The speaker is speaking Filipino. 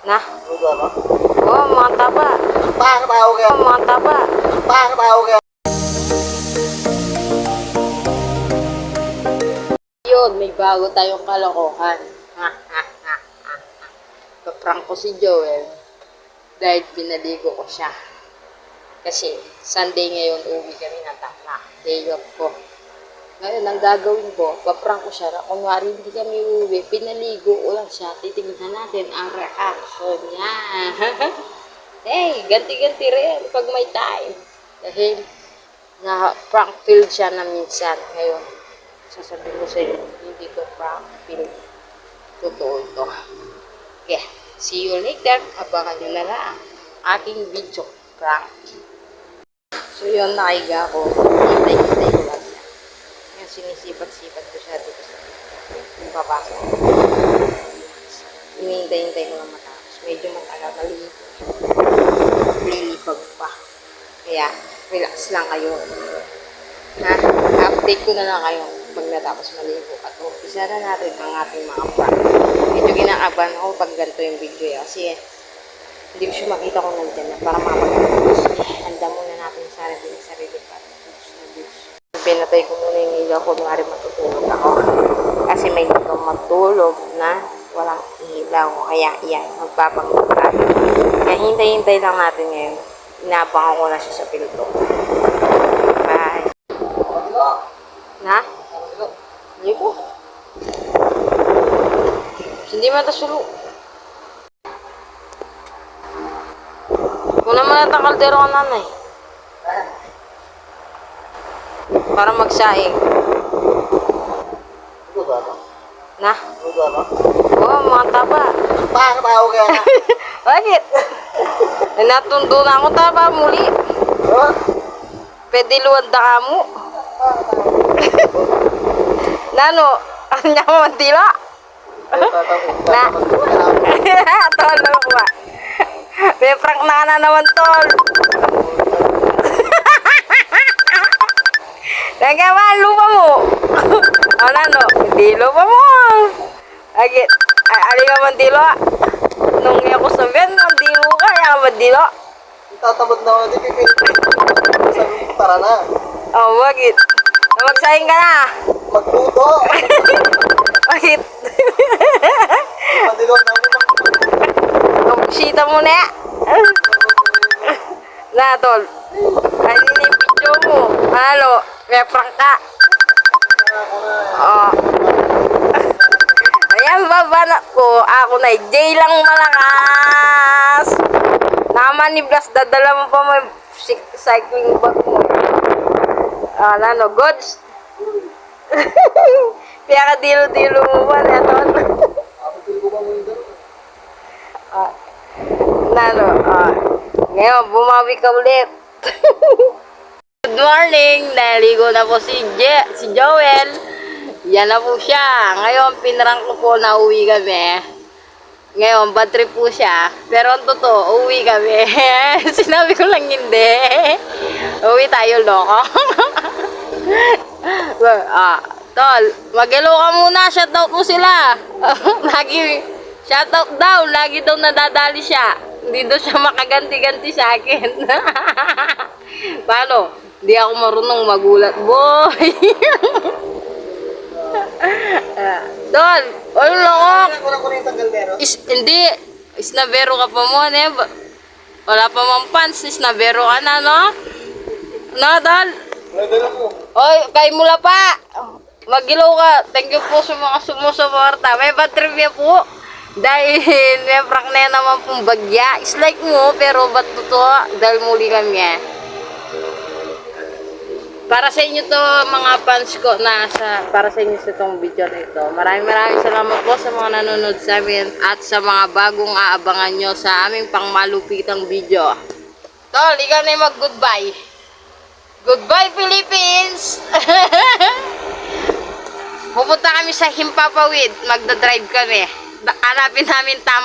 Na? Ano ba? Oh, mga taba. Pakatao ka. Oh, mga taba. Pakatao ka. Yun, may bago tayong kalokohan. Paprank ko si Joel dahil pinaligo ko siya. Kasi Sunday ngayon, uwi kami ng Tacna. Day off ko. Ngayon, ang gagawin ko, paprank ko siya. Kunwari hindi kami uwi, pinaligo ko lang siya. Titignan natin ang reaction niya. Hey, ganti-ganti rin pag may time. Dahil na-prank field siya na minsan. Ngayon, sasabihin ko sa inyo, hindi ko prank field. Totoo ito. Okay, see you later. Abangan nyo na lang aking video prank. So yun, naiga ako. Hintay-hintay ko lang siya. Ngayon, sinisipat-sipat ko siya dito sa papasok. Hinihintay-hintay ko lang matapos. Medyo matagal maliit. Lilipag pa. Kaya, relax lang kayo. Ha? Update ko na lang kayo pag natapos maligo. At umpisa na natin ang ating mga prank. Medyo kinakabahan ako pag ganito yung video. Kasi, hindi ko siya makita kung nandyan na para makapag-focus. Handa muna natin sa sarili para pinatay ko muna yung ilaw ko. Kunwari matutulog ako. Kasi may ibang matulog na walang ilaw. Kaya yan, magpapanggap natin. Kaya hintay-hintay lang natin ngayon. Inabangan ko na siya sa pilto. Bye. Na? Hindi ko. Hindi man tasulo. Kung naman natin kaldero ka nanay. Para magsaing. Ano ba? Na? Ano ba? Oo, mga taba. Pakatao ka. Bakit? Natundo na ako taba muli. Ha? Pwede luwad na ka mo. Nano? Ang niya mo mantila? Na? Tol, ano ba? May prank na naman, tol. Nagawa, lupa mo. O, nano? Hindi lupa mo. Agit, aliga mantilo. Nung ako sabihin, mantilo ka, kaya mantilo. Tatabad na ako din. Sabi ko, tara na. Oh, bakit? Magsahin ka na. Magluto. Bakit? Madilog na ako. Kabuksita mo na. Na, tol. Ay, hindi yung video mo. Ano? May prank ka. Oh. Ayan, babanat ko. Ako na, J lang malakas. Naman ni Blas, dadala mo pa mo yung cycling bag mo. Ah, ano, goods? Kaya ka dilo-dilo mo ba, tol? Nalo, ngayon, bumawi ka ulit. Good morning! Naligo na po si Joel. Yan na po siya. Ngayon, pinrank ko po na uwi kami. Ngayon, bad trip po siya. Pero ang totoo, uwi kami. Sinabi ko lang hindi. Uwi tayo, loko. Tol, mag-hello ka muna. Shoutout mo sila. Lagi, shoutout daw. Lagi daw nadadali siya. Hindi daw siya makaganti-ganti sa akin. Paano? Hindi ako marunong magulat, boy. Tol, ayun lang ako. Hindi. Isnabero ka pa mo, ne? Wala pa mang pants. Isnabero ka na, no? No, Tol? Oy, kay mula pa. Mag-ilaw ka. Thank you po sa mga sumusuporta. May bad trivia po. Dahil may prank na naman pong bagya. It's like mo, pero ba't totoo? Dahil muli kami Para sa inyo to mga fans ko para sa inyo sa itong video na ito. Maraming salamat po sa mga nanonood sa amin at sa mga bagong aabangan nyo sa aming pangmalupitang video. Tol, ikaw na yung mag-goodbye. Goodbye, Philippines! Pupunta kami sa Himpapawid. Magdadrive kami. Hanapin namin tama.